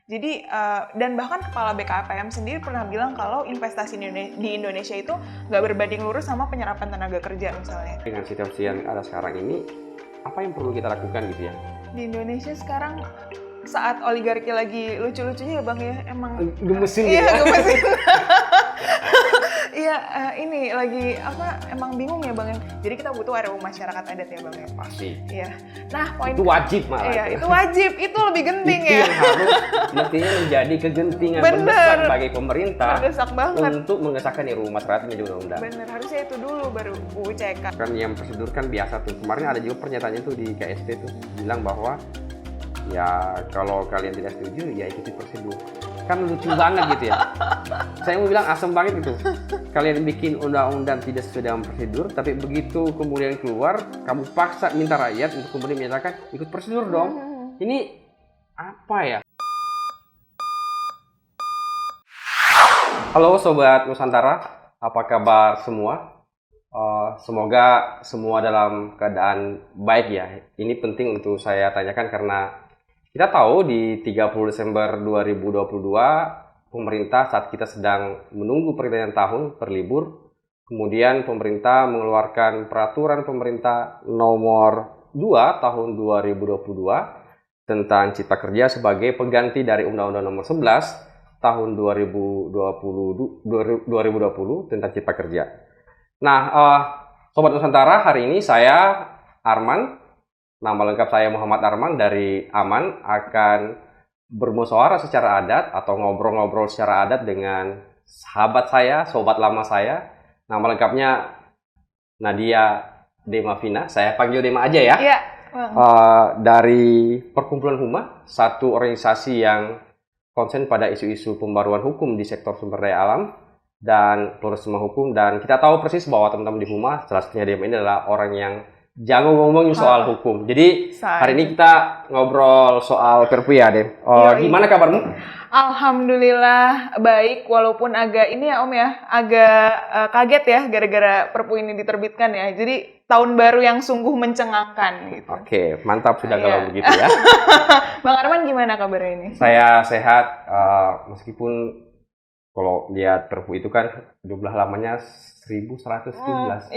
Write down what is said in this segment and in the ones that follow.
Jadi dan bahkan kepala BKPM sendiri pernah bilang kalau investasi di Indonesia itu nggak berbanding lurus sama penyerapan tenaga kerja misalnya. Dengan situasi yang ada sekarang ini, apa yang perlu kita lakukan gitu ya? Di Indonesia sekarang saat oligarki lagi lucu-lucunya ya Bang ya, emang gemesin iya, gitu ya? gemesin. Iya, ini lagi emang bingung ya Bang ya. Jadi kita butuh RUU masyarakat adat ya Bang ya. Pasti. Iya. Nah, poin itu wajib malah. Iya, itu wajib. Itu lebih genting itu ya. yang harus mestinya menjadi kegentingan mendesak bagi pemerintah mendesak banget untuk mengesahkan RUU masyarakat menjadi undang-undang. Bener, harusnya itu dulu baru UU CK. Kan yang prosedur kan biasa tuh. Kemarin ada juga pernyataannya tuh di KSP tuh bilang bahwa ya kalau kalian tidak setuju ya ikuti prosedur. Kan lucu banget gitu ya. Saya mau bilang asem banget gitu. Kalian bikin undang-undang tidak sesuai dengan prosedur, tapi begitu kemudian keluar, kamu paksa minta rakyat untuk kemudian menyatakan ikut prosedur dong. Ini apa ya? Halo Sobat Nusantara, apa kabar semua? Semoga semua dalam keadaan baik ya. Ini penting untuk saya tanyakan karena kita tahu di 30 Desember 2022 pemerintah saat kita sedang menunggu pergantian tahun berlibur, kemudian pemerintah mengeluarkan peraturan pemerintah nomor 2 tahun 2022 tentang Cipta Kerja sebagai pengganti dari Undang-Undang nomor 11 tahun 2020 tentang Cipta Kerja. Nah, Sobat Nusantara, hari ini saya Arman, nama lengkap saya Muhammad Arman dari Aman, akan bermusyawarah secara adat atau ngobrol-ngobrol secara adat dengan sahabat saya, sobat lama saya. Nama lengkapnya Nadia Demavina, saya panggil Dema aja ya. Iya. Dari Perkumpulan Huma, satu organisasi yang konsen pada isu-isu pembaruan hukum di sektor sumber daya alam dan pluralisme hukum. Dan kita tahu persis bahwa teman-teman di Huma, salah satunya Dema ini adalah orang yang jangan ngomongin soal hukum. Jadi hari ini kita ngobrol soal Perpu ya, Dem. Gimana kabarmu? Alhamdulillah baik, walaupun agak ini ya Om ya, agak kaget ya gara-gara Perpu ini diterbitkan ya. Jadi tahun baru yang sungguh mencengangkan gitu. Oke, mantap sudah kalau begitu ya. Bang Arman gimana kabarnya ini? Saya sehat, meskipun kalau lihat Perpu itu kan jumlah lamanya 1117.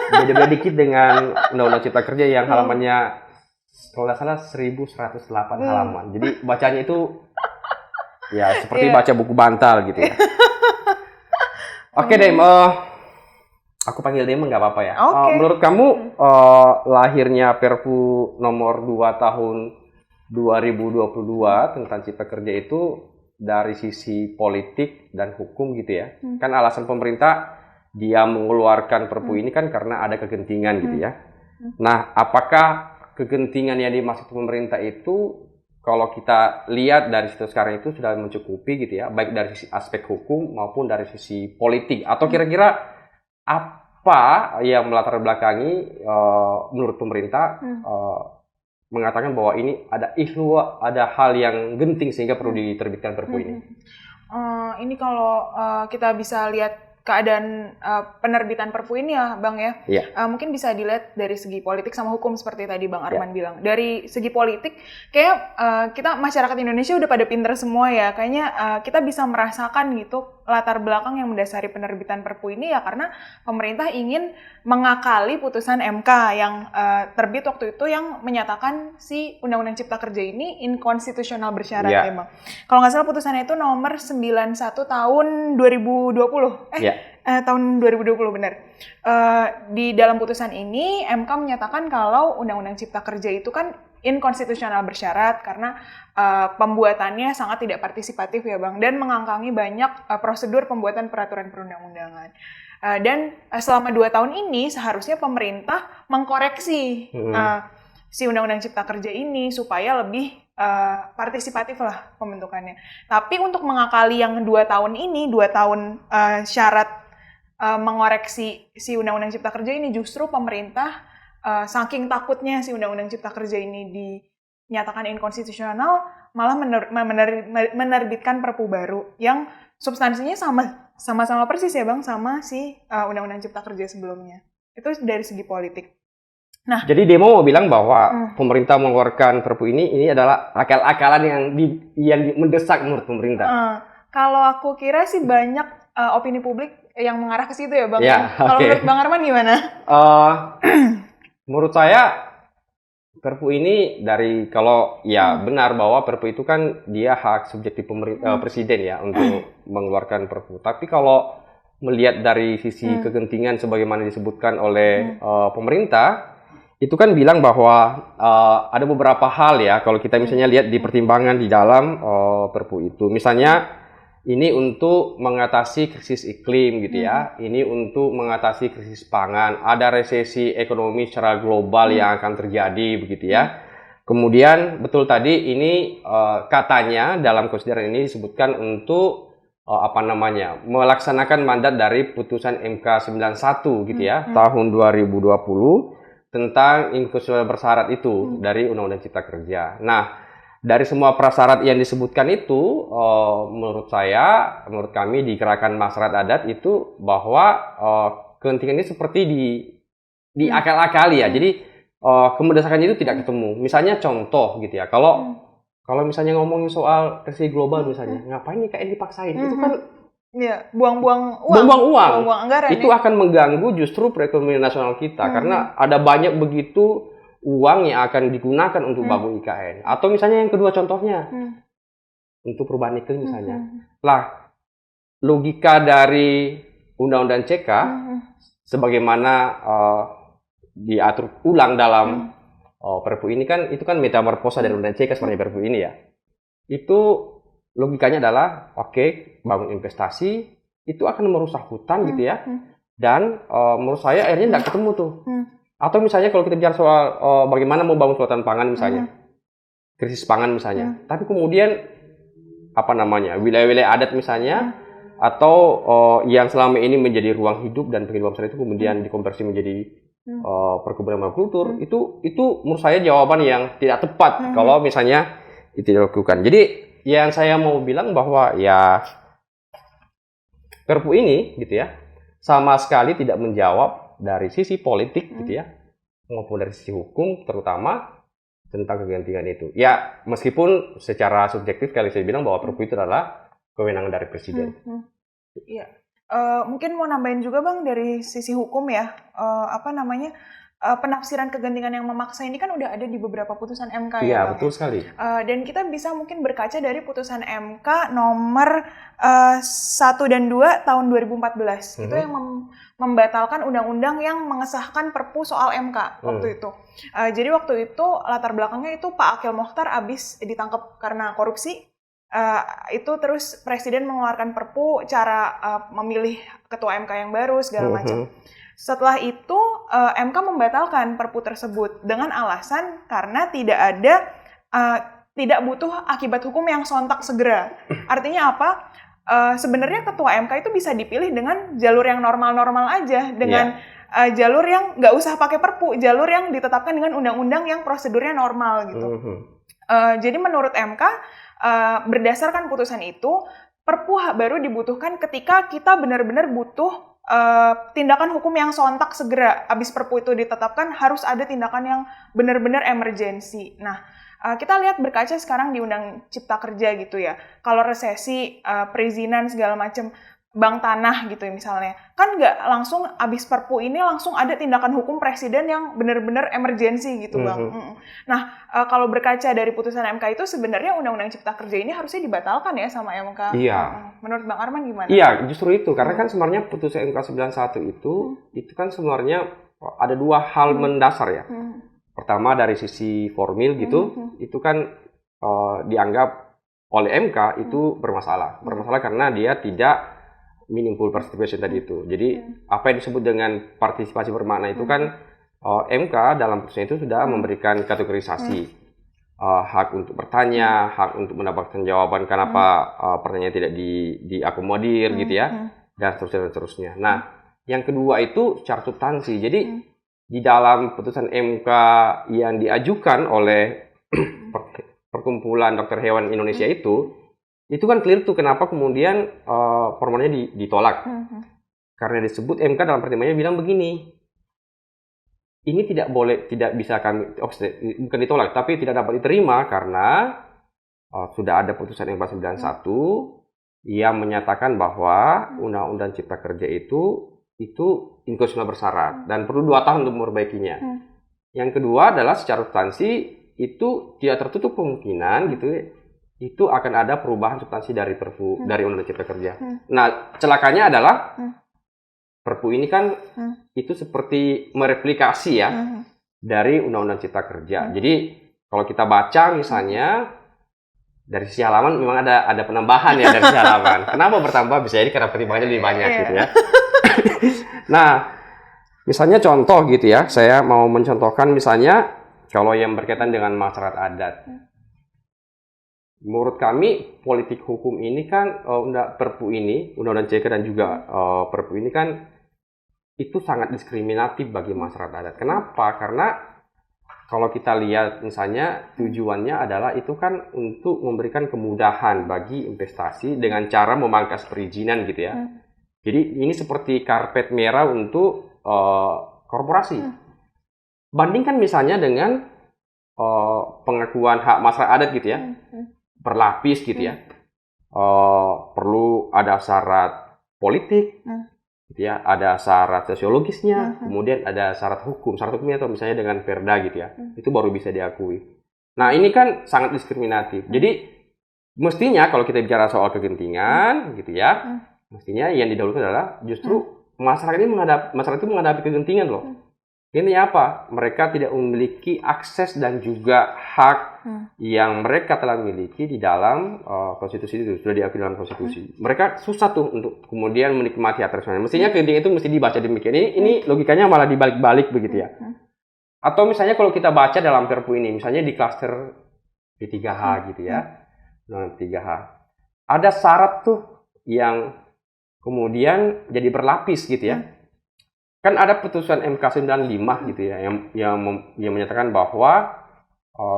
Beda-beda dikit dengan Undang-Undang Cipta Kerja yang halamannya kalau nggak salah 1108 halaman. Jadi bacanya itu ya seperti baca buku bantal gitu ya. Oke Dem, aku panggil Dem nggak apa-apa ya. Menurut kamu lahirnya Perpu nomor 2 tahun 2022 tentang Cipta Kerja itu dari sisi politik dan hukum gitu ya? Kan alasan pemerintah dia mengeluarkan Perpu ini kan karena ada kegentingan gitu ya. Nah, apakah kegentingan yang dimaksud pemerintah itu kalau kita lihat dari situ sekarang itu sudah mencukupi gitu ya, baik dari sisi aspek hukum maupun dari sisi politik, atau kira-kira apa yang melatar belakangi menurut pemerintah mengatakan bahwa ini ada hal yang genting sehingga perlu diterbitkan Perpu ini? Ini kalau kita bisa lihat keadaan penerbitan Perpu ini ya Bang ya, mungkin bisa dilihat dari segi politik sama hukum seperti tadi Bang Arman bilang. Dari segi politik, kayak kita masyarakat Indonesia udah pada pinter semua ya, kayaknya kita bisa merasakan gitu latar belakang yang mendasari penerbitan Perpu ini ya karena pemerintah ingin mengakali putusan MK yang terbit waktu itu yang menyatakan si Undang-Undang Cipta Kerja ini inkonstitusional bersyarat ya Bang. Kalau nggak salah putusannya itu nomor 91 tahun 2020. Tahun 2020 benar. Di dalam putusan ini MK menyatakan kalau Undang-Undang Cipta Kerja itu kan inkonstitusional bersyarat karena pembuatannya sangat tidak partisipatif ya Bang dan mengangkangi banyak prosedur pembuatan peraturan perundang-undangan. Dan selama 2 tahun ini seharusnya pemerintah mengkoreksi si Undang-Undang Cipta Kerja ini supaya lebih partisipatif lah pembentukannya. Tapi untuk mengakali yang 2 tahun ini, 2 tahun syarat mengoreksi si Undang-Undang Cipta Kerja ini justru pemerintah saking takutnya si Undang-Undang Cipta Kerja ini dinyatakan inkonstitusional malah menerbitkan Perpu baru yang substansinya sama-sama persis ya Bang sama si Undang-Undang Cipta Kerja sebelumnya. Itu dari segi politik. Nah, jadi demo mau bilang bahwa pemerintah mengeluarkan Perpu ini adalah akal-akalan yang mendesak menurut pemerintah. Kalau aku kira sih banyak opini publik yang mengarah ke situ ya, Bang. Ya, kalau menurut Bang Arman gimana? Menurut saya Perpu ini kalau benar bahwa Perpu itu kan dia hak subjektif presiden ya untuk mengeluarkan Perpu. Tapi kalau melihat dari sisi kegentingan sebagaimana disebutkan oleh pemerintah, itu kan bilang bahwa ada beberapa hal ya kalau kita misalnya lihat di pertimbangan di dalam Perpu itu. Misalnya ini untuk mengatasi krisis iklim gitu ya. Ini untuk mengatasi krisis pangan. Ada resesi ekonomi secara global yang akan terjadi begitu ya. Kemudian betul tadi ini katanya dalam konsideran ini disebutkan untuk melaksanakan mandat dari putusan MK 91 gitu ya tahun 2020 tentang inkonstitusional bersyarat itu dari Undang-Undang Cipta Kerja. Nah, dari semua prasyarat yang disebutkan itu, menurut kami di Gerakan Masyarakat Adat itu bahwa kegentingan ini seperti di akal-akali ya. Jadi kemendesakannya itu tidak ketemu. Misalnya contoh gitu ya, kalau misalnya ngomongin soal resesi global misalnya, ngapain IKN dipaksain? Itu kan buang-buang uang. Buang-buang anggaran. Itu akan mengganggu justru perekonomian nasional kita karena ada banyak begitu uang yang akan digunakan untuk bangun IKN. Atau misalnya yang kedua contohnya untuk perubahan iklim misalnya. Lah, logika dari Undang-Undang CK sebagaimana diatur ulang dalam Perpu ini kan itu kan metamorfosa dari Undang-Undang CK sebenarnya Perpu ini ya. Itu logikanya adalah bangun investasi itu akan merusak hutan gitu ya. Dan menurut saya akhirnya tidak ketemu tuh. Atau misalnya kalau kita bicara soal bagaimana membangun sulatan pangan misalnya. Krisis pangan misalnya. Tapi kemudian wilayah-wilayah adat misalnya atau yang selama ini menjadi ruang hidup dan penghidupan masyarakat itu kemudian dikonversi menjadi perkebunan monokultur. Itu menurut saya jawaban yang tidak tepat kalau misalnya itu dilakukan. Jadi yang saya mau bilang bahwa ya Perpu ini gitu ya sama sekali tidak menjawab dari sisi politik gitu ya maupun dari sisi hukum terutama tentang kegentingan itu. Ya meskipun secara subjektif kali saya bilang bahwa Perpu itu adalah kewenangan dari presiden. Iya. Mungkin mau nambahin juga Bang dari sisi hukum ya penafsiran kegentingan yang memaksa ini kan udah ada di beberapa putusan MK ya. Iya, betul sekali. Dan kita bisa mungkin berkaca dari putusan MK nomor 1 dan 2 tahun 2014. Itu yang membatalkan undang-undang yang mengesahkan Perpu soal MK waktu itu. Jadi waktu itu latar belakangnya itu Pak Akil Mokhtar habis ditangkap karena korupsi. Itu terus Presiden mengeluarkan Perpu cara memilih ketua MK yang baru segala macam. Setelah itu MK membatalkan Perpu tersebut dengan alasan karena tidak butuh akibat hukum yang sontak segera. Artinya apa? Sebenarnya ketua MK itu bisa dipilih dengan jalur yang normal-normal aja, dengan jalur yang nggak usah pakai Perpu, jalur yang ditetapkan dengan undang-undang yang prosedurnya normal gitu. Jadi menurut MK berdasarkan putusan itu Perpu baru dibutuhkan ketika kita benar-benar butuh tindakan hukum yang sontak segera. Abis Perpu itu ditetapkan harus ada tindakan yang benar-benar emergensi. Nah, kita lihat berkaca sekarang di Undang Cipta Kerja gitu ya. Kalau resesi, perizinan segala macam, bank tanah gitu ya misalnya. Kan nggak langsung abis Perpu ini langsung ada tindakan hukum presiden yang benar-benar emergensi gitu Bang. Nah, kalau berkaca dari putusan MK itu sebenarnya Undang-Undang Cipta Kerja ini harusnya dibatalkan ya sama MK. Iya. Menurut Bang Arman gimana? Iya, justru itu. Karena kan sebenarnya putusan MK 91 itu kan sebenarnya ada dua hal mendasar ya. Pertama dari sisi formil gitu, itu kan dianggap oleh MK itu bermasalah. Bermasalah karena dia tidak meaningful participation tadi itu. Jadi apa yang disebut dengan partisipasi bermakna itu kan MK dalam putusan itu sudah memberikan kategorisasi hak untuk bertanya, hak untuk mendapatkan jawaban kenapa pertanyaan tidak diakomodir gitu ya, dan seterusnya. Nah, yang kedua itu secara substansi. Jadi di dalam putusan MK yang diajukan oleh Perkumpulan Dokter Hewan Indonesia itu kan clear tuh kenapa kemudian permohonannya ditolak. Karena disebut MK dalam pertimbangannya bilang begini, ini tidak bisa kami, bukan ditolak, tapi tidak dapat diterima karena sudah ada putusan MK 91 yang menyatakan bahwa Undang-Undang Cipta Kerja itu inkonstitusional bersyarat dan perlu 2 tahun untuk memperbaikinya. Yang kedua adalah secara substansi itu tidak tertutup kemungkinan gitu ya, itu akan ada perubahan substansi dari Perpu dari Undang-Undang Cipta Kerja. Nah, celakanya adalah Perpu ini kan itu seperti mereplikasi ya dari Undang-Undang Cipta Kerja. Jadi kalau kita baca misalnya dari sisi halaman memang ada penambahan ya dari sisi halaman. Kenapa bertambah? Bisa jadi karena pertimbangannya lebih banyak gitu ya. Nah, misalnya contoh gitu ya, saya mau mencontohkan misalnya kalau yang berkaitan dengan masyarakat adat. Menurut kami politik hukum ini kan Perpu ini, Undang-Undang CK dan juga Perpu ini kan itu sangat diskriminatif bagi masyarakat adat. Kenapa? Karena kalau kita lihat misalnya tujuannya adalah itu kan untuk memberikan kemudahan bagi investasi dengan cara memangkas perizinan gitu ya. Jadi ini seperti karpet merah untuk korporasi. Bandingkan misalnya dengan pengakuan hak masyarakat adat gitu ya, berlapis gitu ya. Perlu ada syarat politik, gitu ya, ada syarat sosiologisnya, kemudian ada syarat hukumnya atau misalnya dengan perda gitu ya, itu baru bisa diakui. Nah ini kan sangat diskriminatif. Jadi mestinya kalau kita bicara soal kegentingan gitu ya, mestinya yang didahulukan adalah justru masyarakat itu menghadapi kegentingan loh. Ini apa? Mereka tidak memiliki akses dan juga hak yang mereka telah miliki di dalam konstitusi itu, sudah diakui dalam konstitusi. Mereka susah tuh untuk kemudian menikmati hak tersebut. Mestinya kegentingan itu mesti dibaca demikian. Ini logikanya malah dibalik-balik begitu ya. Atau misalnya kalau kita baca dalam Perpu ini, misalnya di klaster P3H gitu ya, nah, P3H. Ada syarat tuh yang kemudian jadi berlapis gitu ya. Kan ada putusan MK 95 gitu ya yang menyatakan bahwa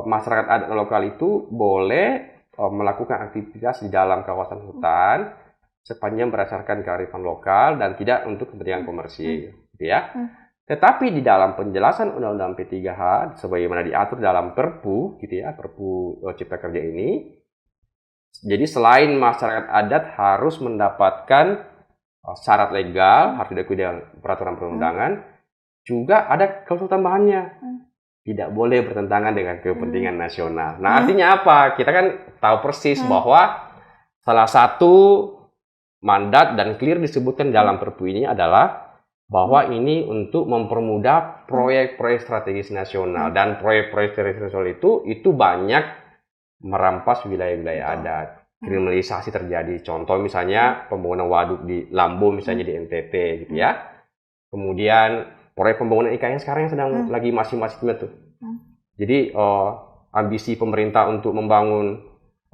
masyarakat adat lokal itu boleh melakukan aktivitas di dalam kawasan hutan sepanjang berdasarkan kearifan lokal dan tidak untuk kepentingan komersil gitu ya. Tetapi di dalam penjelasan Undang-Undang P3H sebagaimana diatur dalam Perpu gitu ya, Perpu Cipta Kerja ini, jadi selain masyarakat adat harus mendapatkan syarat legal, harus diakui dengan peraturan perundangan, juga ada klausul tambahannya. Tidak boleh bertentangan dengan kepentingan nasional. Nah, artinya apa? Kita kan tahu persis bahwa salah satu mandat dan clear disebutkan dalam Perpu ini adalah bahwa ini untuk mempermudah proyek-proyek strategis nasional. Dan proyek-proyek strategis nasional itu banyak merampas wilayah-wilayah adat. Kriminalisasi terjadi. Contoh misalnya pembangunan waduk di Lambo misalnya di NTT gitu ya. Kemudian proyek pembangunan IKN sekarang yang sedang lagi masih-masihnya tuh. Jadi ambisi pemerintah untuk membangun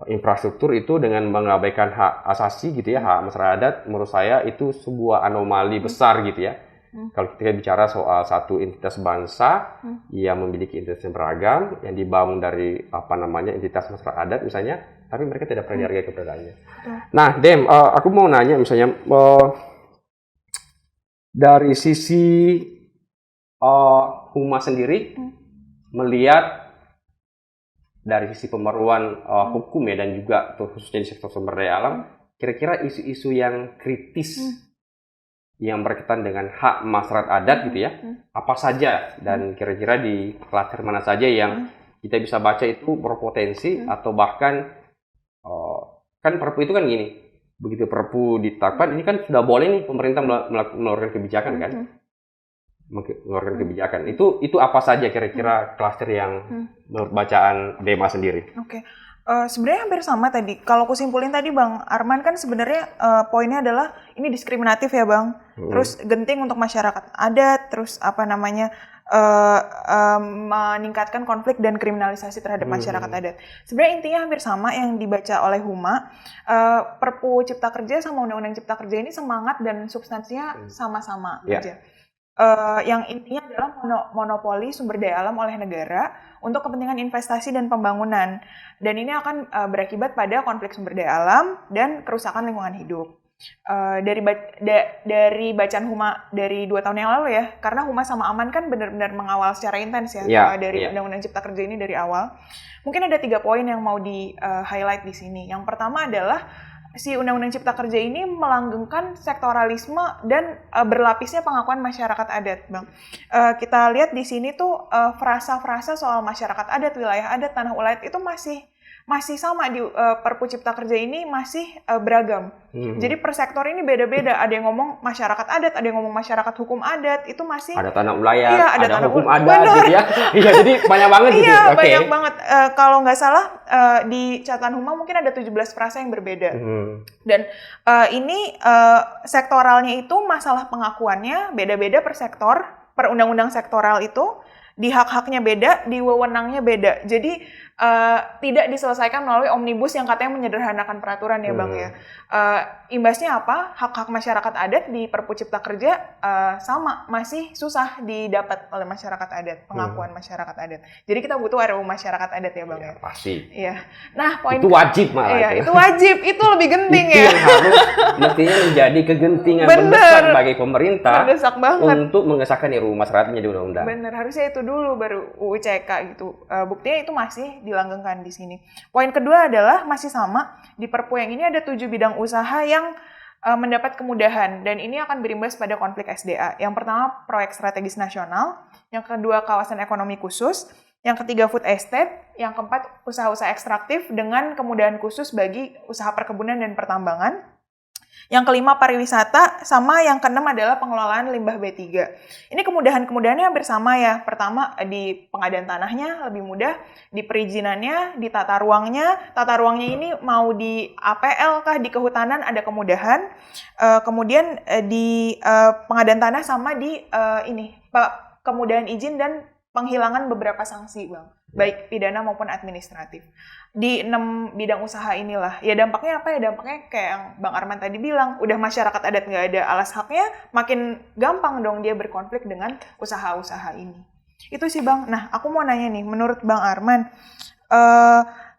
infrastruktur itu dengan mengabaikan hak asasi gitu ya, hak masyarakat adat, menurut saya itu sebuah anomali besar gitu ya. Kalau kita bicara soal satu entitas bangsa yang memiliki entitas yang beragam, yang dibangun dari entitas masyarakat adat misalnya, tapi mereka tidak pernah dihargai keberadaannya. Nah, Dem, aku mau nanya misalnya dari sisi humas sendiri, melihat dari sisi pemeruan hukum ya dan juga khususnya di sektor sumber daya alam, kira-kira isu-isu yang kritis yang berkaitan dengan hak masyarakat adat gitu ya, apa saja dan kira-kira di klaster mana saja yang kita bisa baca itu berpotensi atau bahkan kan Perpu itu kan gini, begitu Perpu ditetapkan ini kan sudah boleh nih pemerintah mengeluarkan kebijakan kan, mengeluarkan kebijakan itu apa saja kira-kira klaster yang menurut bacaan Dema sendiri? Oke. Sebenarnya hampir sama tadi. Kalau aku simpulin tadi Bang Arman kan sebenarnya poinnya adalah ini diskriminatif ya Bang. Terus genting untuk masyarakat adat, terus meningkatkan konflik dan kriminalisasi terhadap masyarakat adat. Sebenarnya intinya hampir sama yang dibaca oleh Huma. Perpu Cipta Kerja sama Undang-Undang Cipta Kerja ini semangat dan substansinya sama-sama aja. Yang intinya adalah monopoli sumber daya alam oleh negara untuk kepentingan investasi dan pembangunan. Dan ini akan berakibat pada konflik sumber daya alam dan kerusakan lingkungan hidup. dari bacaan Huma dari 2 tahun yang lalu ya, karena Huma sama Aman kan benar-benar mengawal secara intens ya, dari Undang-Undang Cipta Kerja ini dari awal. Mungkin ada 3 poin yang mau di-highlight di sini. Yang pertama adalah si Undang-Undang Cipta Kerja ini melanggengkan sektoralisme dan berlapisnya pengakuan masyarakat adat, Bang. Kita lihat di sini tuh frasa-frasa soal masyarakat adat, wilayah adat, tanah ulayat itu masih sama di Perpu Cipta Kerja ini masih beragam. Jadi per sektor ini beda-beda. Ada yang ngomong masyarakat adat, ada yang ngomong masyarakat hukum adat. Itu masih ada tanah ulayat, iya, ada tanah hukum adat gitu ya. Iya, jadi banyak banget gitu. Iya, banyak banget. Kalau nggak salah di catatan Huma mungkin ada 17 frasa yang berbeda. Dan ini sektoralnya itu masalah pengakuannya beda-beda per sektor, per undang-undang sektoral itu di hak-haknya beda, di wewenangnya beda. Jadi tidak diselesaikan melalui omnibus yang katanya menyederhanakan peraturan ya Bang ya. Imbasnya apa? Hak-hak masyarakat adat di Perpu Cipta Kerja sama, masih susah didapat oleh masyarakat adat, pengakuan masyarakat adat. Jadi kita butuh RUU masyarakat adat ya Bang ya. Pasti. Iya. Nah, poin itu wajib malah. Iya, itu wajib, itu lebih genting itu ya. Yang harus mestinya menjadi kegentingan mendesak bagi pemerintah untuk mengesahkan RUU masyarakat menjadi undang-undang. Bener, harusnya itu dulu baru UU CK gitu. Buktinya itu masih dilanggengkan di sini. Poin kedua adalah masih sama, di Perpu yang ini ada 7 bidang usaha yang mendapat kemudahan dan ini akan berimbas pada konflik SDA. Yang pertama proyek strategis nasional, yang kedua kawasan ekonomi khusus, yang ketiga food estate, yang keempat usaha-usaha ekstraktif dengan kemudahan khusus bagi usaha perkebunan dan pertambangan. Yang kelima pariwisata, sama yang keenam adalah pengelolaan limbah B3. Ini kemudahan-kemudahannya bersama ya. Pertama di pengadaan tanahnya lebih mudah, di perizinannya, di tata ruangnya. Tata ruangnya ini mau di APL kah, di kehutanan ada kemudahan. Kemudian di pengadaan tanah sama di kemudahan izin dan penghilangan beberapa sanksi, Bang. Baik pidana maupun administratif. Di 6 bidang usaha inilah. Ya dampaknya apa ya? Dampaknya kayak yang Bang Arman tadi bilang, udah masyarakat adat nggak ada alas haknya, makin gampang dong dia berkonflik dengan usaha-usaha ini. Itu sih Bang. Nah, aku mau nanya nih, menurut Bang Arman,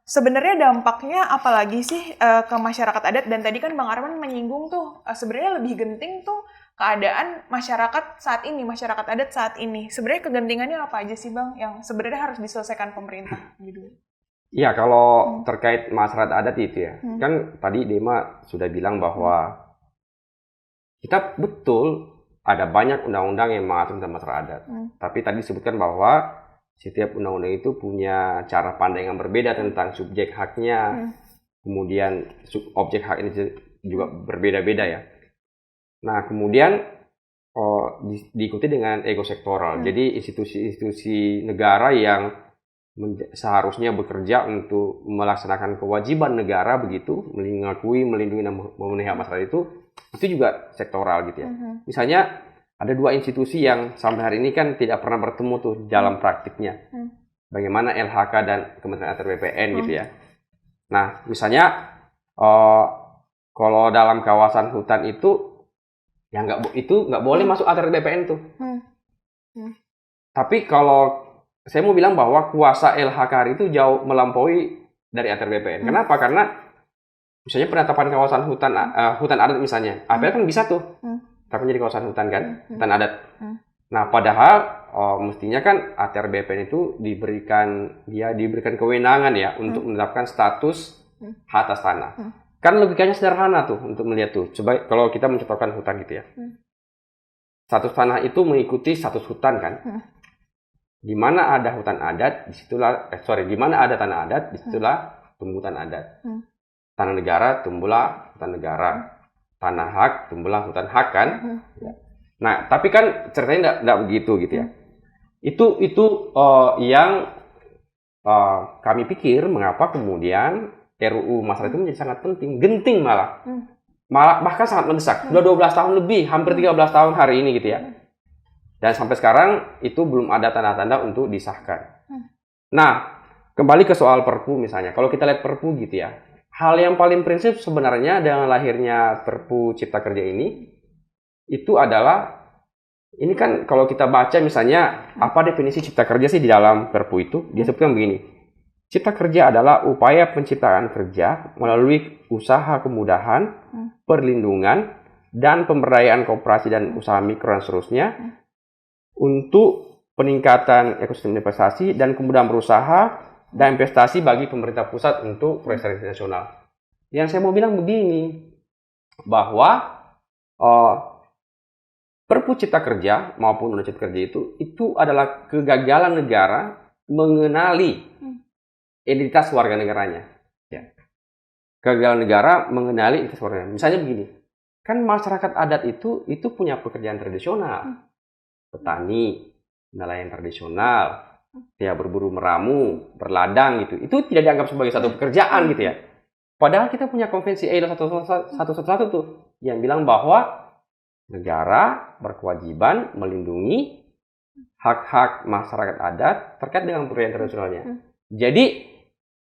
sebenarnya dampaknya apa lagi sih ke masyarakat adat? Dan tadi kan Bang Arman menyinggung tuh, sebenarnya lebih genting tuh keadaan masyarakat saat ini, masyarakat adat saat ini. Sebenarnya kegentingannya apa aja sih Bang yang sebenarnya harus diselesaikan pemerintah gitu? Iya, kalau terkait masyarakat adat itu ya, kan tadi Dema sudah bilang bahwa kita betul ada banyak undang-undang yang mengatur tentang masyarakat adat. Tapi tadi disebutkan bahwa setiap undang-undang itu punya cara pandang yang berbeda tentang subjek haknya, kemudian objek hak ini juga berbeda-beda ya. Nah, kemudian diikuti dengan ego sektoral. Jadi institusi-institusi negara yang seharusnya bekerja untuk melaksanakan kewajiban negara begitu, mengakui, melindungi dan memenuhi hak masyarakat itu juga sektoral gitu ya. Misalnya ada 2 institusi yang sampai hari ini kan tidak pernah bertemu tuh dalam praktiknya. Bagaimana LHK dan Kementerian ATR BPN gitu ya. Nah, misalnya kalau dalam kawasan hutan itu ya nggak boleh masuk ATR BPN tuh. Tapi kalau saya mau bilang bahwa kuasa LHK itu jauh melampaui dari ATR BPN. Kenapa? Karena misalnya penetapan kawasan hutan adat misalnya, APL kan bisa tuh, tapi jadi kawasan hutan kan, hutan adat. Nah, padahal mestinya kan ATR BPN itu diberikan kewenangan ya untuk menetapkan status hak atas tanah. Kan logikanya sederhana tuh untuk melihat tuh. Coba kalau kita mencontohkan hutan gitu ya, status tanah itu mengikuti status hutan kan. Di mana ada hutan adat, di mana ada tanah adat, disitulah tumbuh hutan adat. Tanah negara, tumbuhlah hutan negara. Tanah hak, tumbuhlah hutan hak kan. Nah, tapi kan ceritanya enggak begitu gitu ya. Itu yang kami pikir mengapa kemudian RUU masalah itu menjadi sangat penting, genting malah bahkan sangat mendesak. Sudah 12 tahun lebih, hampir 13 tahun hari ini gitu ya. Dan sampai sekarang itu belum ada tanda-tanda untuk disahkan. Nah, kembali ke soal Perpu misalnya. Kalau kita lihat Perpu gitu ya, hal yang paling prinsip sebenarnya dengan lahirnya Perpu Cipta Kerja ini, itu adalah, ini kan kalau kita baca misalnya, apa definisi Cipta Kerja sih di dalam Perpu itu, dia sebutkan begini. Cipta Kerja adalah upaya penciptaan kerja melalui usaha kemudahan perlindungan dan pemberdayaan koperasi dan usaha mikro dan seterusnya untuk peningkatan ekosistem investasi dan kemudahan berusaha dan investasi bagi pemerintah pusat untuk proyek nasional. Yang saya mau bilang begini, bahwa Perpu Cipta Kerja maupun Undang-Undang Cipta Kerja itu adalah kegagalan negara mengenali identitas warga negaranya. Ya. Kegagalan negara mengenali identitas warga negaranya. Misalnya begini, kan masyarakat adat itu punya pekerjaan tradisional, petani, nelayan tradisional, ya berburu meramu, berladang gitu. Itu tidak dianggap sebagai satu pekerjaan gitu ya. Padahal kita punya konvensi ILO 111 tuh yang bilang bahwa negara berkewajiban melindungi hak-hak masyarakat adat terkait dengan pekerjaan tradisionalnya. Jadi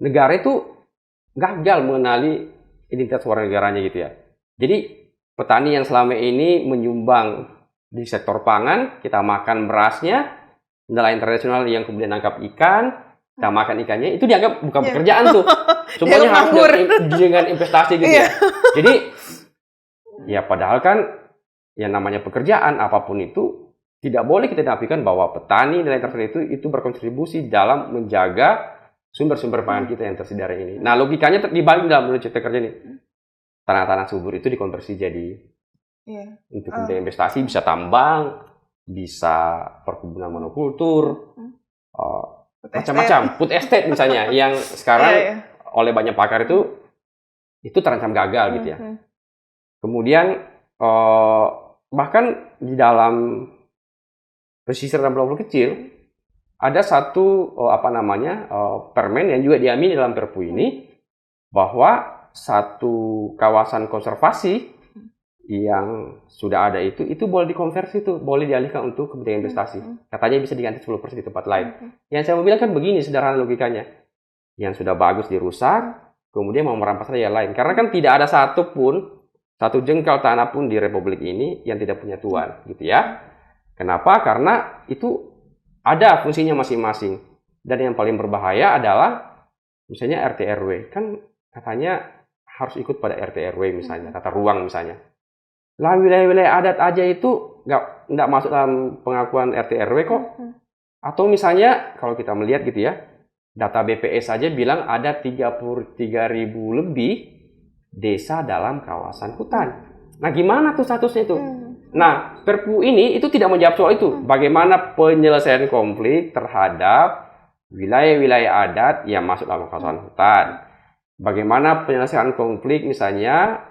negara itu gagal mengenali identitas warga negaranya gitu ya. Jadi petani yang selama ini menyumbang di sektor pangan, kita makan berasnya, nelayan tradisional yang kemudian nangkap ikan, kita makan ikannya, itu dianggap bukan pekerjaan tuh. Semuanya harus dengan investasi gitu ya. Jadi ya padahal kan yang namanya pekerjaan apapun itu tidak boleh kita nafikan bahwa petani nelayan tradisional itu berkontribusi dalam menjaga sumber-sumber pangan kita yang tersedia ini. Nah, logikanya dibalik dalam Undang-Undang Cipta Kerja ini. Tanah-tanah subur itu dikonversi jadi untuk investasi, bisa tambang, bisa perkebunan monokultur, macam-macam, food estate misalnya, yang sekarang oleh banyak pakar itu terancam gagal gitu ya. Kemudian bahkan di dalam pesisir dan pulau kecil ada satu permen yang juga diamini dalam Perpu ini, bahwa satu kawasan konservasi yang sudah ada itu boleh dikonversi tuh, boleh dialihkan untuk kepentingan investasi. Katanya bisa diganti 10% di tempat lain. Yang saya mau bilang kan begini sederhana logikanya. Yang sudah bagus dirusak, kemudian mau merampas yang lain. Karena kan tidak ada satu jengkal tanah pun di Republik ini yang tidak punya tuan, gitu ya. Kenapa? Karena itu ada fungsinya masing-masing. Dan yang paling berbahaya adalah misalnya RT RW. Kan katanya harus ikut pada RT RW misalnya, tata ruang misalnya. Lah wilayah-wilayah adat aja itu nggak masuk dalam pengakuan RT RW kok. Atau misalnya kalau kita melihat gitu ya, data BPS saja bilang ada 33.000 lebih desa dalam kawasan hutan. Nah gimana tuh statusnya itu? Nah Perpu ini itu tidak menjawab soal itu. Bagaimana penyelesaian konflik terhadap wilayah-wilayah adat yang masuk dalam kawasan hutan? Bagaimana penyelesaian konflik misalnya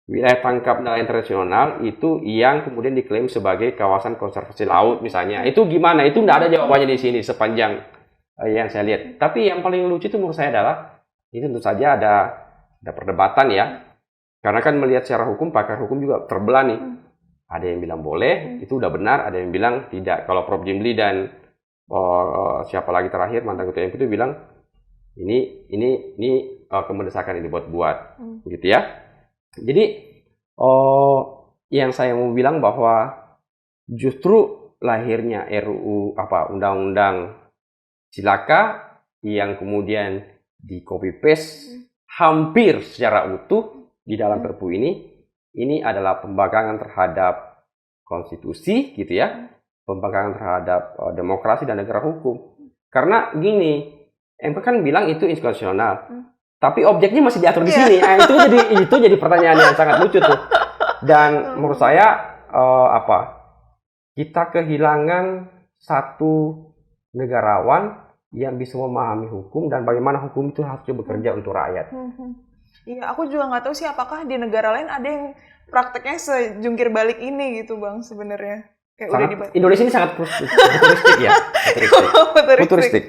wilayah tangkap nelayan tradisional itu yang kemudian diklaim sebagai kawasan konservasi laut misalnya. Itu gimana? Itu tidak ada jawabannya di sini sepanjang yang saya lihat. Tapi yang paling lucu itu menurut saya adalah ini tentu saja ada perdebatan ya. Karena kan melihat secara hukum, pakar hukum juga terbelah nih. Ada yang bilang boleh, itu udah benar. Ada yang bilang tidak. Kalau Prof. Jimli dan siapa lagi terakhir mantan ketua MPR itu bilang ini kemendesakan ini buat-buat gitu ya. Jadi yang saya mau bilang bahwa justru lahirnya RUU undang-undang Cilaka yang kemudian di copy paste hampir secara utuh di dalam Perpu ini adalah pembangkangan terhadap konstitusi gitu ya, pembangkangan terhadap demokrasi dan negara hukum. Karena gini, MK kan bilang itu inkonstitusional. Tapi objeknya masih diatur di sini. Nah, itu jadi pertanyaan yang sangat lucu tuh. Dan menurut saya kita kehilangan satu negarawan yang bisa memahami hukum dan bagaimana hukum itu harusnya bekerja untuk rakyat. Iya, aku juga nggak tahu sih apakah di negara lain ada yang prakteknya sejungkir balik ini gitu Bang sebenarnya. Indonesia ini sangat futuristik ya. Futuristik.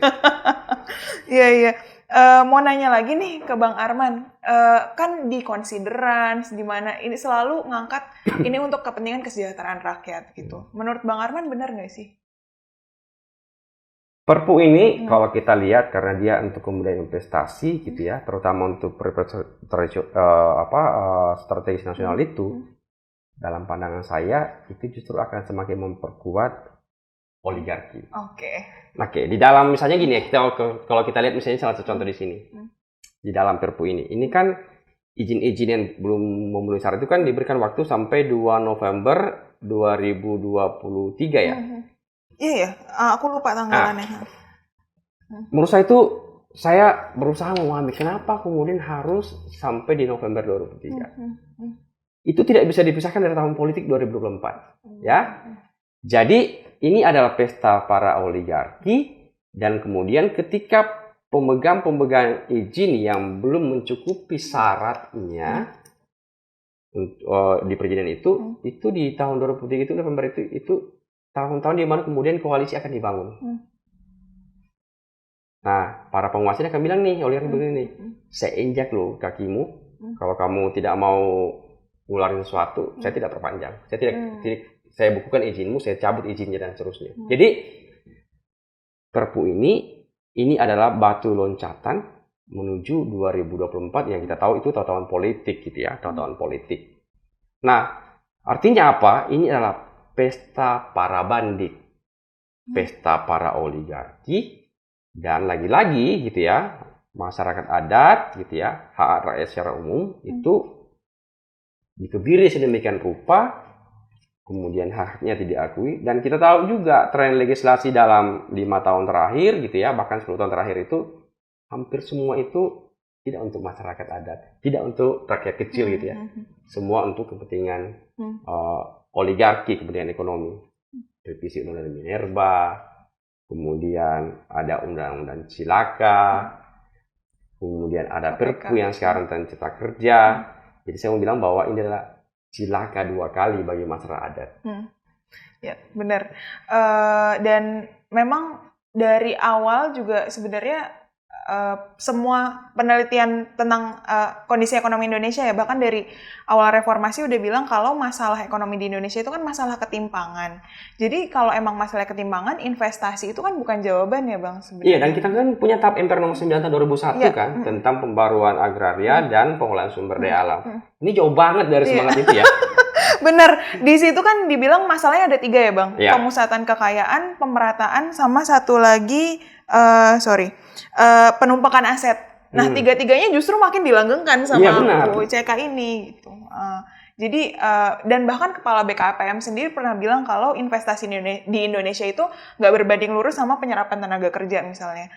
Iya. Mau nanya lagi nih ke Bang Arman, kan di Considerance di mana ini selalu ngangkat ini untuk kepentingan kesejahteraan rakyat gitu. Menurut Bang Arman benar nggak sih? Perpu ini kalau kita lihat karena dia untuk kemudian investasi gitu ya, terutama untuk strategis nasional itu, dalam pandangan saya itu justru akan semakin memperkuat oligarki. Oke, di dalam misalnya gini ya, kalau kita lihat misalnya salah satu contoh di sini. Di dalam Perpu ini kan izin-izin yang belum memenuhi syarat itu kan diberikan waktu sampai 2 November 2023 ya. Iya ya, aku lupa tanggalannya. Menurut saya itu, saya berusaha memahami kenapa kemudian harus sampai di November 2023. Itu tidak bisa dipisahkan dari tahun politik 2024. Ya. Jadi ini adalah pesta para oligarki, dan kemudian ketika pemegang izin yang belum mencukupi syaratnya di perizinan itu di tahun 2023 itu November itu tahun-tahun di mana kemudian koalisi akan dibangun. Nah, para penguasa akan bilang nih, oligarki begini nih, saya injak loh kakimu, kalau kamu tidak mau ngularin sesuatu, saya tidak perpanjang, saya bukukan izinmu, saya cabut izinnya dan seterusnya. Jadi Perpu ini adalah batu loncatan menuju 2024 yang kita tahu itu tahun politik gitu ya, tahun politik. Nah, artinya apa? Ini adalah pesta para bandit, pesta para oligarki, dan lagi-lagi gitu ya, masyarakat adat gitu ya, hak rakyat secara umum itu dikebiri sedemikian rupa, kemudian haknya tidak diakui, dan kita tahu juga tren legislasi dalam 5 tahun terakhir gitu ya, bahkan 10 tahun terakhir itu hampir semua itu tidak untuk masyarakat adat, tidak untuk rakyat kecil gitu ya, semua untuk kepentingan oligarki, kepentingan ekonomi. Revisi Undang-Undang Minerba, kemudian ada Undang-Undang Cilaka, kemudian ada Perpu yang sekarang tentang Cipta Kerja. Jadi saya mau bilang bahwa ini adalah cilaka 2 kali bagi masyarakat adat. Ya, benar. Dan memang dari awal juga sebenarnya semua penelitian tentang kondisi ekonomi Indonesia ya, bahkan dari awal reformasi udah bilang kalau masalah ekonomi di Indonesia itu kan masalah ketimpangan. Jadi kalau emang masalah ketimpangan, investasi itu kan bukan jawaban ya Bang sebenarnya. Iya, dan kita kan punya TAP MPR nomor 9 tahun 2001 ya, kan tentang pembaruan agraria dan pengelolaan sumber daya alam. Ini jauh banget dari semangat itu ya. Bener, di situ kan dibilang masalahnya ada 3 ya Bang, pemusatan kekayaan, pemerataan, sama satu lagi penumpukan aset. Nah, 3-tiganya justru makin dilanggengkan sama OJK ini gitu. Jadi dan bahkan kepala BKPM sendiri pernah bilang kalau investasi di Indonesia itu nggak berbanding lurus sama penyerapan tenaga kerja misalnya.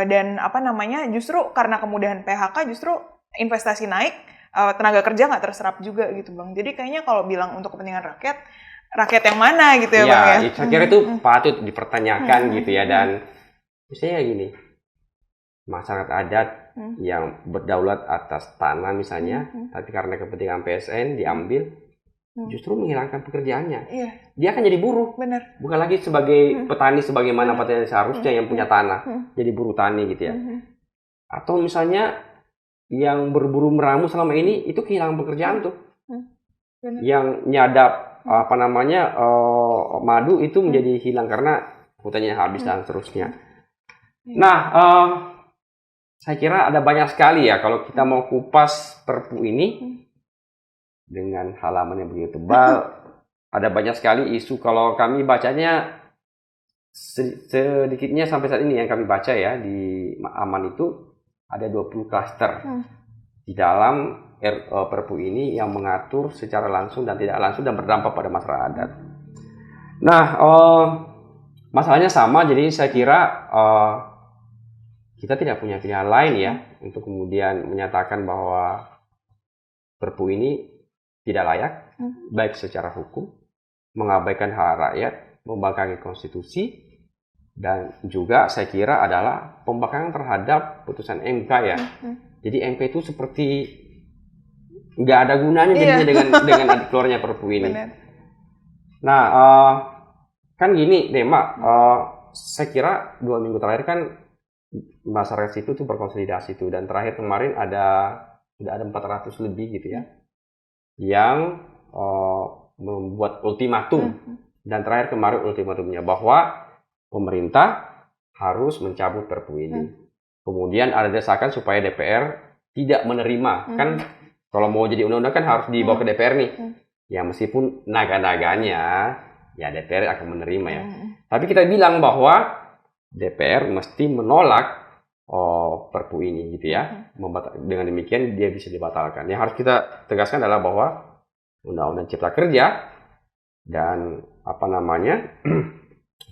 Dan justru karena kemudahan PHK justru investasi naik, tenaga kerja nggak terserap juga gitu Bang. Jadi kayaknya kalau bilang untuk kepentingan rakyat yang mana gitu ya Bang ya. Saya kira itu patut dipertanyakan gitu ya, dan misalnya gini, masyarakat adat yang berdaulat atas tanah misalnya, tapi karena kepentingan PSN diambil, justru menghilangkan pekerjaannya. Dia akan jadi buruh. Benar. Bukan lagi sebagai petani sebagaimana petani seharusnya yang punya tanah, jadi buruh tani gitu ya. Atau misalnya yang berburu meramu selama ini itu kehilangan pekerjaan tuh. Yang nyadap madu itu menjadi hilang karena hutannya habis dan seterusnya. Nah, saya kira ada banyak sekali ya kalau kita mau kupas Perpu ini dengan halaman yang begitu tebal. Ada banyak sekali isu. Kalau kami bacanya sedikitnya sampai saat ini yang kami baca ya di Aman itu ada 20 klaster di dalam Perpu ini yang mengatur secara langsung dan tidak langsung dan berdampak pada masyarakat adat. Nah, masalahnya sama, jadi saya kira kita tidak punya pilihan lain ya untuk kemudian menyatakan bahwa Perpu ini tidak layak, baik secara hukum, mengabaikan hak rakyat, membangkangi konstitusi, dan juga saya kira adalah pembangkangan terhadap putusan MK ya. Jadi MK itu seperti nggak ada gunanya jadinya dengan keluarnya Perpu ini. Benar. Nah, kan gini deh Mak, saya kira 2 minggu terakhir kan masyarakat situ tuh berkonsolidasi tuh, dan terakhir kemarin sudah ada 400 lebih gitu ya yang membuat ultimatum, dan terakhir kemarin ultimatumnya bahwa pemerintah harus mencabut Perpu ini. Kemudian ada desakan supaya DPR tidak menerima. Kan kalau mau jadi undang-undang kan harus dibawa ke DPR nih. Ya meskipun naga-naganya ya DPR akan menerima ya. Tapi kita bilang bahwa DPR mesti menolak Perpu ini gitu ya. Dengan demikian dia bisa dibatalkan. Yang harus kita tegaskan adalah bahwa Undang-Undang Cipta Kerja dan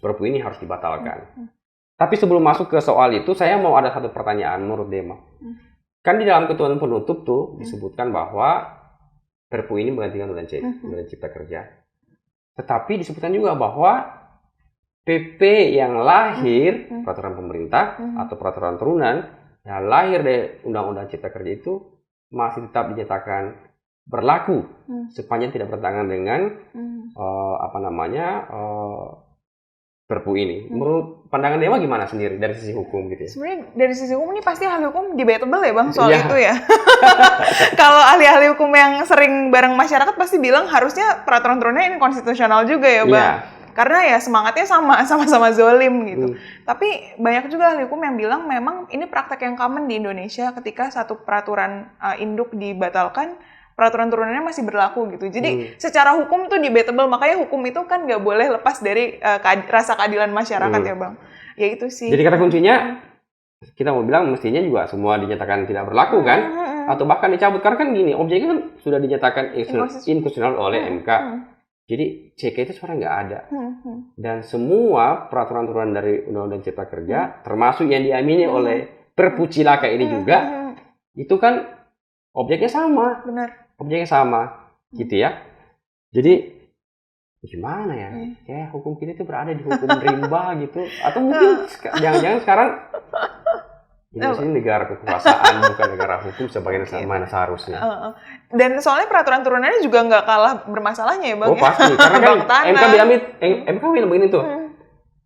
Perpu ini harus dibatalkan. Tapi sebelum masuk ke soal itu, saya mau ada satu pertanyaan menurut Dema. Kan di dalam ketentuan penutup tuh disebutkan bahwa Perpu ini menggantikan Undang-Undang Cipta Kerja. Tetapi disebutkan juga bahwa PP yang lahir, peraturan pemerintah atau peraturan turunan yang lahir dari Undang-Undang Cipta Kerja itu masih tetap dinyatakan berlaku sepanjang tidak bertentangan dengan Perpu ini. Menurut pandangan Dema gimana sendiri dari sisi hukum gitu ya? Sebenarnya dari sisi hukum ini pasti ahli hukum debatable ya Bang soal itu ya. Kalau ahli-ahli hukum yang sering bareng masyarakat pasti bilang harusnya peraturan turunannya ini konstitusional juga ya Bang. Karena ya semangatnya sama-sama zolim gitu. Tapi banyak juga ahli hukum yang bilang memang ini praktek yang common di Indonesia ketika satu peraturan induk dibatalkan, peraturan turunannya masih berlaku gitu. Jadi secara hukum tuh debatable, makanya hukum itu kan nggak boleh lepas dari rasa keadilan masyarakat ya Bang. Ya itu sih. Jadi kata kuncinya, kita mau bilang mestinya juga semua dinyatakan tidak berlaku kan? Atau bahkan dicabut. Karena kan gini, objeknya kan sudah dinyatakan inkonstitusional oleh MK. Jadi CK itu sebenarnya nggak ada. Dan semua peraturan turunan dari Undang-Undang Cipta Kerja, termasuk yang diamini oleh Perpu Cilaka ini juga, itu kan objeknya sama. Benar. Objeknya sama, gitu ya. Jadi gimana ya? Kayak hukum kita itu berada di hukum rimba gitu. Atau mungkin jangan-jangan sekarang Indonesia ini negara kekuasaan, bukan negara hukum sebagaimana seharusnya. Dan soalnya peraturan turunannya juga nggak kalah bermasalahnya ya Bang. Oh pasti, karena kan MK bilang begini tuh,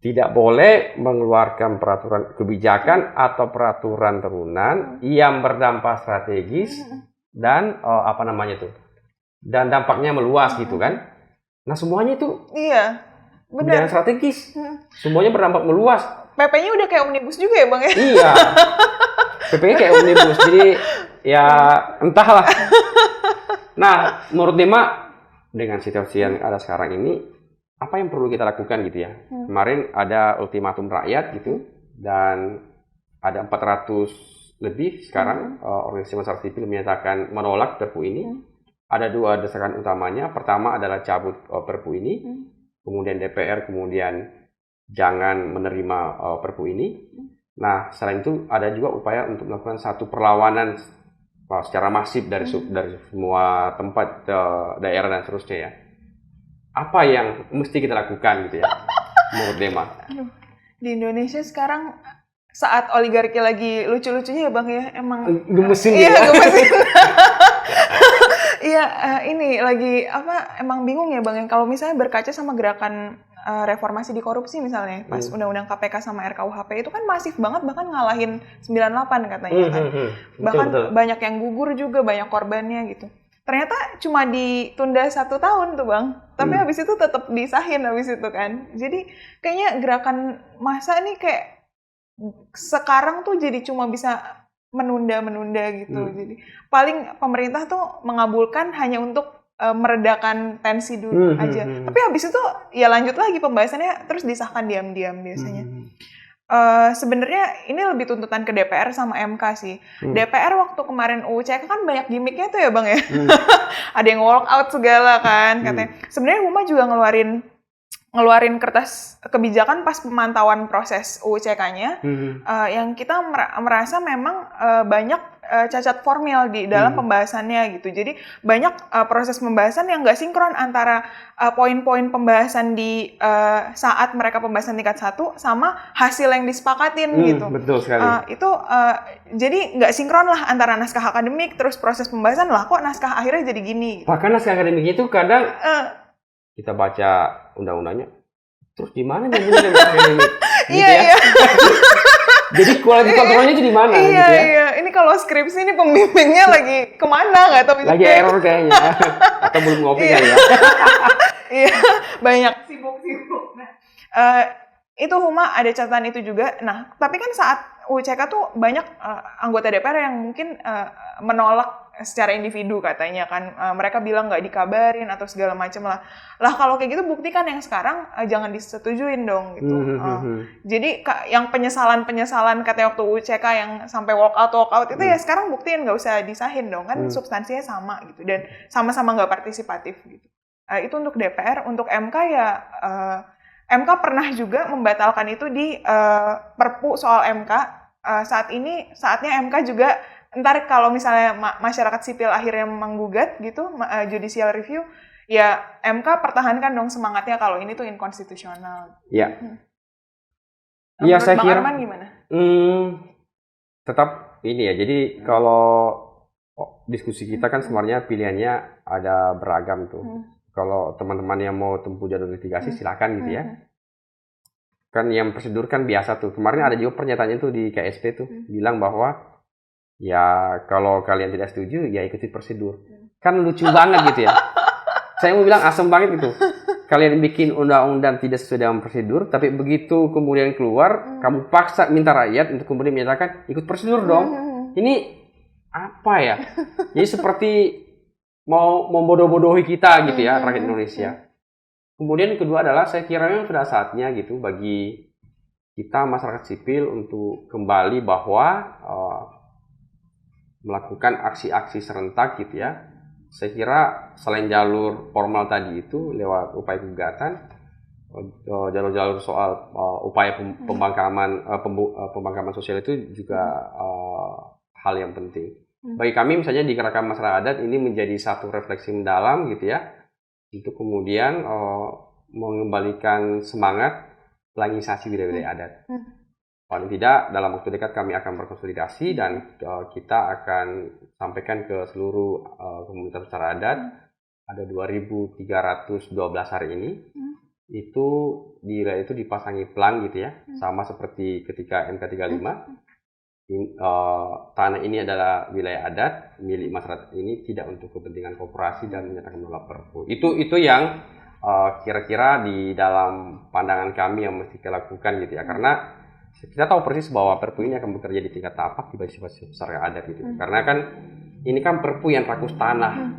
tidak boleh mengeluarkan peraturan kebijakan atau peraturan turunan yang berdampak strategis dan dan dampaknya meluas gitu kan. Nah semuanya itu kebijakan strategis, semuanya berdampak meluas. PP-nya udah kayak omnibus juga ya Bang ya? Iya, PP-nya kayak omnibus, jadi ya entahlah. Nah, menurut Dema, dengan situasi yang ada sekarang ini, apa yang perlu kita lakukan gitu ya? Kemarin ada ultimatum rakyat gitu, dan ada 400 lebih sekarang organisasi masyarakat sipil menyatakan menolak Perpu ini. Ada dua desakan utamanya. Pertama adalah cabut Perpu ini, kemudian DPR kemudian jangan menerima Perpu ini. Nah, selain itu ada juga upaya untuk melakukan satu perlawanan secara masif dari semua tempat daerah dan seterusnya ya. Apa yang mesti kita lakukan gitu ya, menurut Dema? Di Indonesia sekarang saat oligarki lagi lucu-lucunya ya Bang ya, emang gemesin gitu. Iya, ya. gemesin. Iya, ini lagi emang bingung ya Bang, kalau misalnya berkaca sama gerakan reformasi di korupsi misalnya, pas Undang-Undang KPK sama RKUHP itu kan masif banget, bahkan ngalahin 98 katanya kan. Bahkan betul. Banyak yang gugur juga, banyak korbannya gitu. Ternyata cuma ditunda 1 tahun tuh Bang, tapi habis itu tetap disahin habis itu kan. Jadi kayaknya gerakan massa nih kayak sekarang tuh jadi cuma bisa menunda gitu. Jadi paling pemerintah tuh mengabulkan hanya untuk meredakan tensi dulu aja. Tapi habis itu ya lanjut lagi pembahasannya, terus disahkan diam-diam biasanya. Sebenarnya ini lebih tuntutan ke DPR sama MK sih. DPR waktu kemarin UCK kan banyak gimmicknya tuh ya Bang ya. Ada yang walk out segala kan katanya. Sebenarnya Huma juga ngeluarin kertas kebijakan pas pemantauan proses UCK-nya, yang kita merasa memang banyak cacat formil di dalam pembahasannya gitu. Jadi banyak proses pembahasan yang nggak sinkron antara poin-poin pembahasan di saat mereka pembahasan tingkat 1 sama hasil yang disepakatin gitu. Betul sekali. Jadi nggak sinkron lah antara naskah akademik terus proses pembahasan lah, kok naskah akhirnya jadi gini. Gitu. Bahkan naskah akademik itu kadang kita baca undang-undangnya, terus di mana nyambungnya dengan naskah akademik? Gitu iya. Jadi kualitas kontrolnya itu di mana? Iya, gitu ya? Iya. Ini kalau skripsi ini pembimbingnya lagi kemana nggak tahu. Lagi error kayaknya, atau belum ngopi kali ya? Iya, banyak sibuk. Nah, itu Huma ada catatan itu juga. Nah, tapi kan saat UCK tuh banyak anggota DPR yang mungkin menolak secara individu katanya kan. Mereka bilang nggak dikabarin atau segala macam lah. Lah kalau kayak gitu buktikan yang sekarang jangan disetujuin dong gitu. Jadi yang penyesalan katanya waktu UCK yang sampai walk out itu ya sekarang buktiin nggak usah disahin dong kan, substansinya sama gitu dan sama-sama nggak partisipatif gitu. Itu untuk DPR, untuk MK ya MK pernah juga membatalkan itu di Perpu soal MK. Saat ini saatnya MK juga ntar kalau misalnya masyarakat sipil akhirnya menggugat gitu judicial review ya MK pertahankan dong semangatnya kalau ini tuh inkonstitusional. Iya. Iya saya Bang kira. Arman gimana? Tetap ini ya. Jadi kalau diskusi kita kan sebenarnya pilihannya ada beragam tuh. Kalau teman-teman yang mau tempuh jalur litigasi silakan gitu ya. Kan yang prosedur kan biasa tuh. Kemarin ada juga pernyataan itu di KSP tuh bilang bahwa ya kalau kalian tidak setuju ya ikuti prosedur. Kan lucu banget gitu ya. Saya mau bilang asem banget gitu. Kalian bikin undang-undang tidak sesuai dengan prosedur, tapi begitu kemudian keluar, kamu paksa minta rakyat untuk kemudian menyatakan ikut prosedur dong. Ini apa ya? Jadi seperti mau membodoh-bodohi kita gitu ya rakyat Indonesia. Kemudian kedua adalah saya kira memang sudah saatnya gitu bagi kita masyarakat sipil untuk kembali bahwa melakukan aksi-aksi serentak gitu ya. Saya kira selain jalur formal tadi itu lewat upaya gugatan, jalur-jalur soal upaya pembangkaman sosial itu juga hal yang penting. Bagi kami misalnya di Gerakan Masyarakat Adat ini menjadi satu refleksi mendalam gitu ya, untuk kemudian mengembalikan semangat pelangisasi wilayah adat. Paling tidak dalam waktu dekat kami akan berkonsolidasi dan kita akan sampaikan ke seluruh komunitas masyarakat adat. Ada 2.312 hari ini. Itu di wilayah itu dipasangi pelang gitu ya, sama seperti ketika MK 35. Tanah ini adalah wilayah adat milik masyarakat ini, tidak untuk kepentingan korporasi dan menyatakan menolak Perpu. Itu yang kira-kira di dalam pandangan kami yang mesti kita lakukan gitu ya, karena kita tahu persis bahwa Perpu ini akan bekerja di tingkat tapak di bagi masyarakat adat gitu. Karena kan ini kan Perpu yang rakus tanah,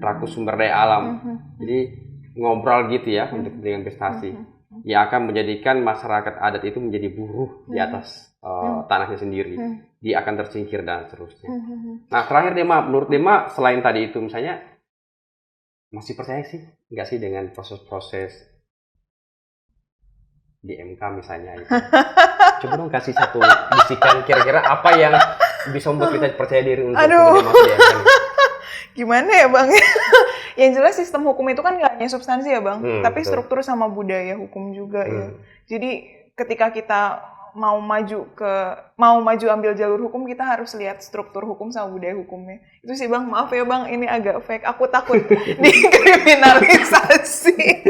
rakus sumber daya alam, jadi ngobrol gitu ya untuk kepentingan investasi, yang akan menjadikan masyarakat adat itu menjadi buruh di atas tanahnya sendiri, dia akan tersingkir dan seterusnya. Nah terakhir Dema, menurut Dema selain tadi itu misalnya masih percaya sih nggak sih dengan proses-proses di MK misalnya itu? Coba dong kasih satu bisikan kira-kira apa yang bisa membuat kita percaya diri untuk kemudian masuk di MK. Gimana ya Bang? Yang jelas sistem hukum itu kan nggak hanya substansi ya Bang, tapi betul. Struktur sama budaya hukum juga ya. Jadi ketika kita mau maju ambil jalur hukum, kita harus lihat struktur hukum sama budaya hukumnya. Itu sih Bang, maaf ya Bang, ini agak fake. Aku takut dikriminalisasi.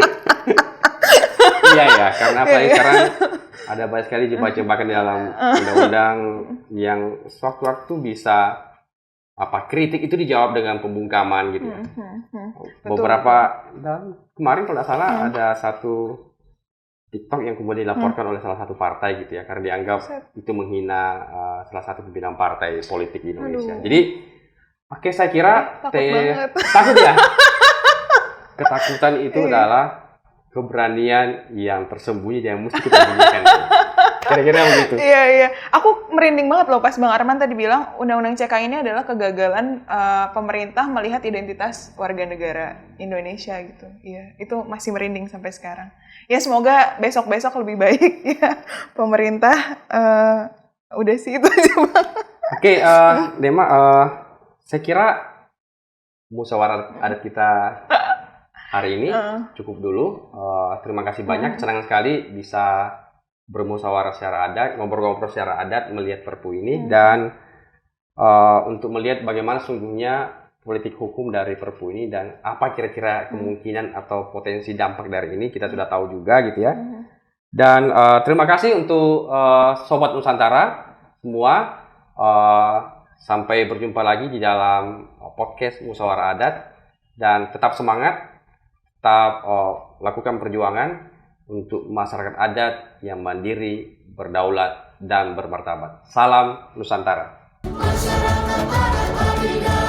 Iya ya, karena apalagi sekarang ada banyak sekali jebakan di dalam undang-undang yang sewaktu-waktu bisa kritik itu dijawab dengan pembungkaman gitu ya. Beberapa dan kemarin kalau tidak salah ada satu TikTok yang kemudian dilaporkan oleh salah satu partai gitu ya, karena dianggap itu menghina salah satu pimpinan partai politik di Indonesia. Jadi saya kira takut ya. Ketakutan itu adalah keberanian yang tersembunyi yang mesti kita bunyikan. Kira-kira begitu. Iya. Aku merinding banget loh pas Bang Arman tadi bilang Undang-Undang CK ini adalah kegagalan pemerintah melihat identitas warga negara Indonesia gitu. Iya, itu masih merinding sampai sekarang. Ya semoga besok-besok lebih baik ya pemerintah. Udah sih itu aja Bang. Oke, Dema, saya kira musyawarah adat kita hari ini cukup dulu. Terima kasih banyak, senang sekali bisa bermusyawarah secara adat, ngobrol-ngobrol secara adat, melihat Perpu ini dan untuk melihat bagaimana sungguhnya politik hukum dari Perpu ini dan apa kira-kira kemungkinan atau potensi dampak dari ini kita sudah tahu juga gitu ya. Dan terima kasih untuk Sobat Nusantara semua. Sampai berjumpa lagi di dalam podcast Musyawarah Adat dan tetap semangat, tetap lakukan perjuangan untuk masyarakat adat yang mandiri, berdaulat, dan bermartabat. Salam Nusantara. Masyarakat adat